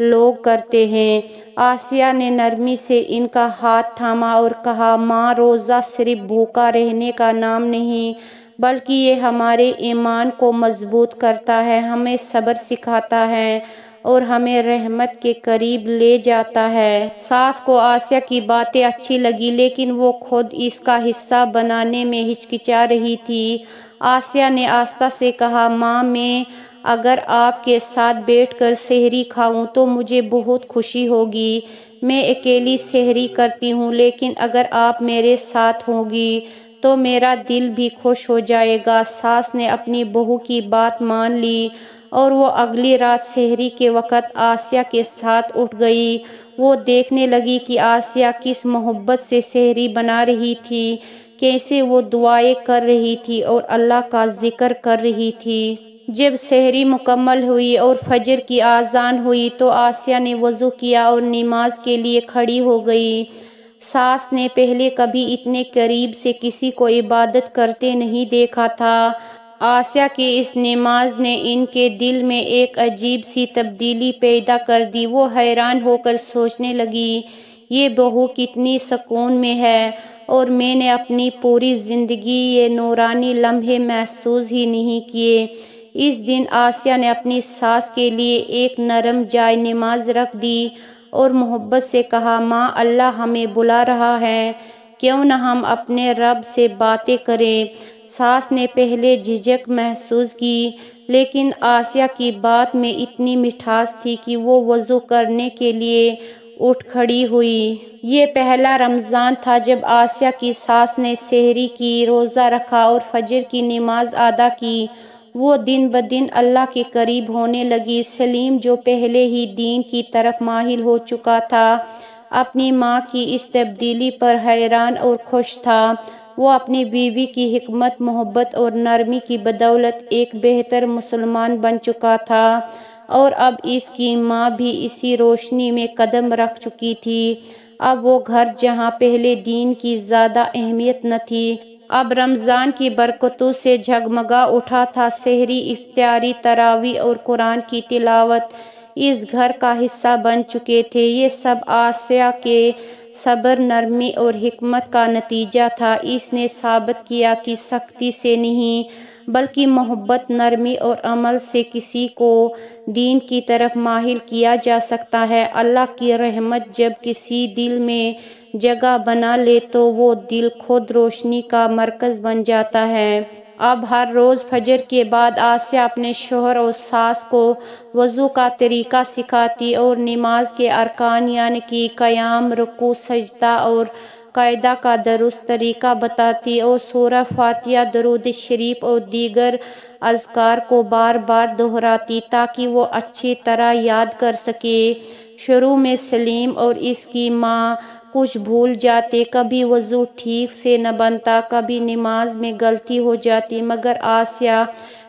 لوگ کرتے ہیں۔ آسیہ نے نرمی سے ان کا ہاتھ تھاما اور کہا، ماں، روزہ صرف بھوکا رہنے کا نام نہیں بلکہ یہ ہمارے ایمان کو مضبوط کرتا ہے، ہمیں صبر سکھاتا ہے اور ہمیں رحمت کے قریب لے جاتا ہے۔ ساس کو آسیہ کی باتیں اچھی لگی لیکن وہ خود اس کا حصہ بنانے میں ہچکچا رہی تھی۔ آسیہ نے آہستہ سے کہا، ماں، میں اگر آپ کے ساتھ بیٹھ کر سحری کھاؤں تو مجھے بہت خوشی ہوگی۔ میں اکیلی سحری کرتی ہوں لیکن اگر آپ میرے ساتھ ہوں گی تو میرا دل بھی خوش ہو جائے گا۔ ساس نے اپنی بہو کی بات مان لی اور وہ اگلی رات سحری کے وقت آسیہ کے ساتھ اٹھ گئی۔ وہ دیکھنے لگی کہ آسیہ کس محبت سے سحری بنا رہی تھی، کیسے وہ دعائیں کر رہی تھی اور اللہ کا ذکر کر رہی تھی۔ جب سحری مکمل ہوئی اور فجر کی اذان ہوئی تو آسیہ نے وضو کیا اور نماز کے لیے کھڑی ہو گئی۔ ساس نے پہلے کبھی اتنے قریب سے کسی کو عبادت کرتے نہیں دیکھا تھا۔ آسیہ کی اس نماز نے ان کے دل میں ایک عجیب سی تبدیلی پیدا کر دی۔ وہ حیران ہو کر سوچنے لگی، یہ بہو کتنی سکون میں ہے اور میں نے اپنی پوری زندگی یہ نورانی لمحے محسوس ہی نہیں کیے۔ اس دن آسیہ نے اپنی ساس کے لیے ایک نرم جائے نماز رکھ دی اور محبت سے کہا، ماں، اللہ ہمیں بلا رہا ہے، کیوں نہ ہم اپنے رب سے باتیں کریں۔ ساس نے پہلے جھجک محسوس کی لیکن آسیہ کی بات میں اتنی مٹھاس تھی کہ وہ وضو کرنے کے لیے اٹھ کھڑی ہوئی۔ یہ پہلا رمضان تھا جب آسیہ کی ساس نے سحری کی، روزہ رکھا اور فجر کی نماز ادا کی۔ وہ دن بدن اللہ کے قریب ہونے لگی۔ سلیم، جو پہلے ہی دین کی طرف مائل ہو چکا تھا، اپنی ماں کی اس تبدیلی پر حیران اور خوش تھا۔ وہ اپنی بیوی کی حکمت، محبت اور نرمی کی بدولت ایک بہتر مسلمان بن چکا تھا اور اب اس کی ماں بھی اسی روشنی میں قدم رکھ چکی تھی۔ اب وہ گھر جہاں پہلے دین کی زیادہ اہمیت نہ تھی، اب رمضان کی برکتوں سے جگمگا اٹھا تھا۔ سحری، افطاری، تراویح اور قرآن کی تلاوت اس گھر کا حصہ بن چکے تھے۔ یہ سب آسیہ کے صبر، نرمی اور حکمت کا نتیجہ تھا۔ اس نے ثابت کیا کہ سختی سے نہیں بلکہ محبت، نرمی اور عمل سے کسی کو دین کی طرف مائل کیا جا سکتا ہے۔ اللہ کی رحمت جب کسی دل میں جگہ بنا لے تو وہ دل خود روشنی کا مرکز بن جاتا ہے۔ اب ہر روز فجر کے بعد آسیہ اپنے شوہر اور ساس کو وضو کا طریقہ سکھاتی اور نماز کے ارکان یعنی کہ قیام، رکوع، سجدہ اور قعدہ کا درست طریقہ بتاتی اور سورہ فاتحہ، درود شریف اور دیگر اذکار کو بار بار دہراتی تاکہ وہ اچھی طرح یاد کر سکے۔ شروع میں سلیم اور اس کی ماں کچھ بھول جاتے، کبھی وضو ٹھیک سے نہ بنتا، کبھی نماز میں غلطی ہو جاتی، مگر آسیہ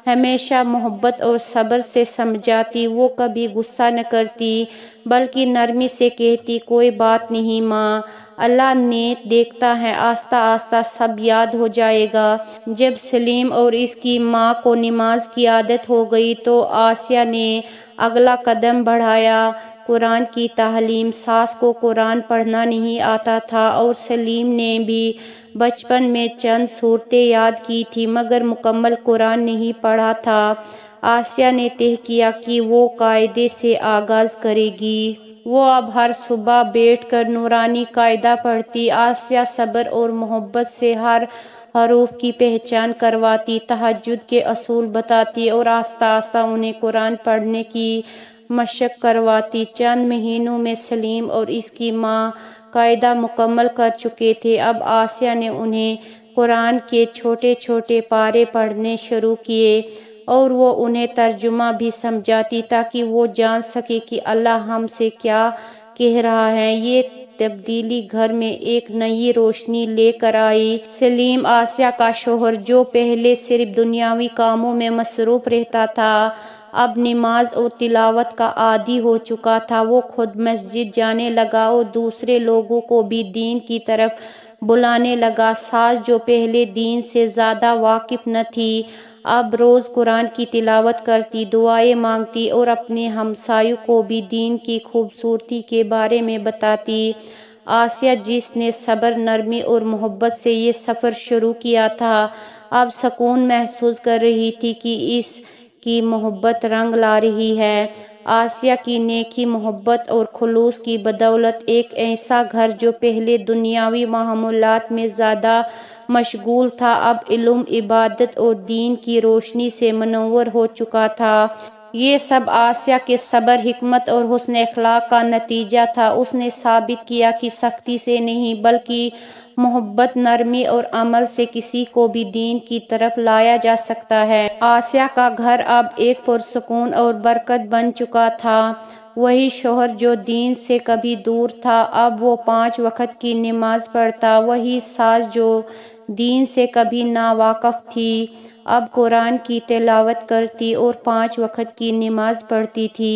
ہمیشہ محبت اور صبر سے سمجھاتی۔ وہ کبھی غصہ نہ کرتی بلکہ نرمی سے کہتی، کوئی بات نہیں ماں، اللہ نیت دیکھتا ہے، آہستہ آہستہ سب یاد ہو جائے گا۔ جب سلیم اور اس کی ماں کو نماز کی عادت ہو گئی تو آسیہ نے اگلا قدم بڑھایا، قرآن کی تعلیم۔ ساس کو قرآن پڑھنا نہیں آتا تھا اور سلیم نے بھی بچپن میں چند سورتیں یاد کی تھی مگر مکمل قرآن نہیں پڑھا تھا۔ آسیہ نے طے کیا کہ وہ قاعدے سے آغاز کرے گی۔ وہ اب ہر صبح بیٹھ کر نورانی قاعدہ پڑھتی، آسیہ صبر اور محبت سے ہر حروف کی پہچان کرواتی، تہجد کے اصول بتاتی اور آہستہ آہستہ انہیں قرآن پڑھنے کی مشق کرواتی۔ چند مہینوں میں سلیم اور اس کی ماں قاعدہ مکمل کر چکے تھے۔ اب آسیہ نے انہیں قرآن کے چھوٹے چھوٹے پارے پڑھنے شروع کیے اور وہ انہیں ترجمہ بھی سمجھاتی تاکہ وہ جان سکے کہ اللہ ہم سے کیا کہہ رہا ہے۔ یہ تبدیلی گھر میں ایک نئی روشنی لے کر آئی۔ سلیم، آسیہ کا شوہر، جو پہلے صرف دنیاوی کاموں میں مصروف رہتا تھا، اب نماز اور تلاوت کا عادی ہو چکا تھا۔ وہ خود مسجد جانے لگا اور دوسرے لوگوں کو بھی دین کی طرف بلانے لگا۔ ساس، جو پہلے دین سے زیادہ واقف نہ تھی، اب روز قرآن کی تلاوت کرتی، دعائیں مانگتی اور اپنے ہمسایوں کو بھی دین کی خوبصورتی کے بارے میں بتاتی۔ آسیہ، جس نے صبر، نرمی اور محبت سے یہ سفر شروع کیا تھا، اب سکون محسوس کر رہی تھی کہ اس کی محبت رنگ لا رہی ہے۔ آسیہ کی نیکی، محبت اور خلوص کی بدولت ایک ایسا گھر جو پہلے دنیاوی معمولات میں زیادہ مشغول تھا، اب علم، عبادت اور دین کی روشنی سے منور ہو چکا تھا۔ یہ سب آسیہ کے صبر، حکمت اور حسن اخلاق کا نتیجہ تھا۔ اس نے ثابت کیا کہ سختی سے نہیں بلکہ محبت، نرمی اور عمل سے کسی کو بھی دین کی طرف لایا جا سکتا ہے۔ آسیہ کا گھر اب ایک پرسکون اور برکت بن چکا تھا۔ وہی شوہر جو دین سے کبھی دور تھا، اب وہ 5 وقت کی نماز پڑھتا۔ وہی ساس جو دین سے کبھی ناواقف تھی، اب قرآن کی تلاوت کرتی اور 5 وقت کی نماز پڑھتی تھی۔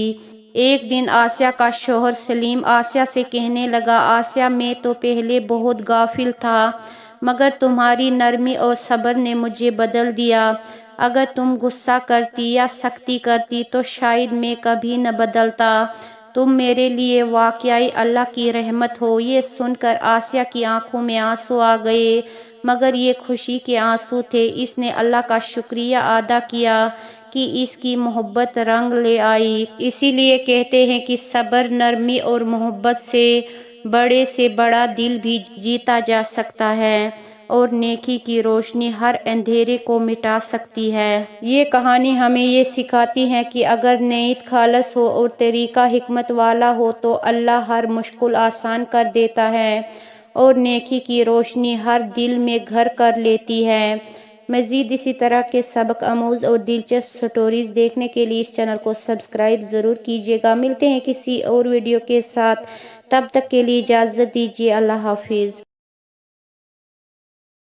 ایک دن آسیہ کا شوہر سلیم آسیہ سے کہنے لگا، آسیہ، میں تو پہلے بہت غافل تھا، مگر تمہاری نرمی اور صبر نے مجھے بدل دیا۔ اگر تم غصہ کرتی یا سختی کرتی تو شاید میں کبھی نہ بدلتا۔ تم میرے لیے واقعی اللہ کی رحمت ہو۔ یہ سن کر آسیہ کی آنکھوں میں آنسو آ گئے، مگر یہ خوشی کے آنسو تھے۔ اس نے اللہ کا شکریہ ادا کیا کہ اس کی محبت رنگ لے آئی۔ اسی لیے کہتے ہیں کہ صبر، نرمی اور محبت سے بڑا دل بھی جیتا جا سکتا ہے اور نیکی کی روشنی ہر اندھیرے کو مٹا سکتی ہے۔ یہ کہانی ہمیں یہ سکھاتی ہے کہ اگر نیت خالص ہو اور طریقہ حکمت والا ہو تو اللہ ہر مشکل آسان کر دیتا ہے اور نیکی کی روشنی ہر دل میں گھر کر لیتی ہے۔ مزید اسی طرح کے سبق آموز اور دلچسپ سٹوریز دیکھنے کے لیے اس چینل کو سبسکرائب ضرور کیجیے گا۔ ملتے ہیں کسی اور ویڈیو کے ساتھ، تب تک کے لیے اجازت دیجیے۔ اللہ حافظ۔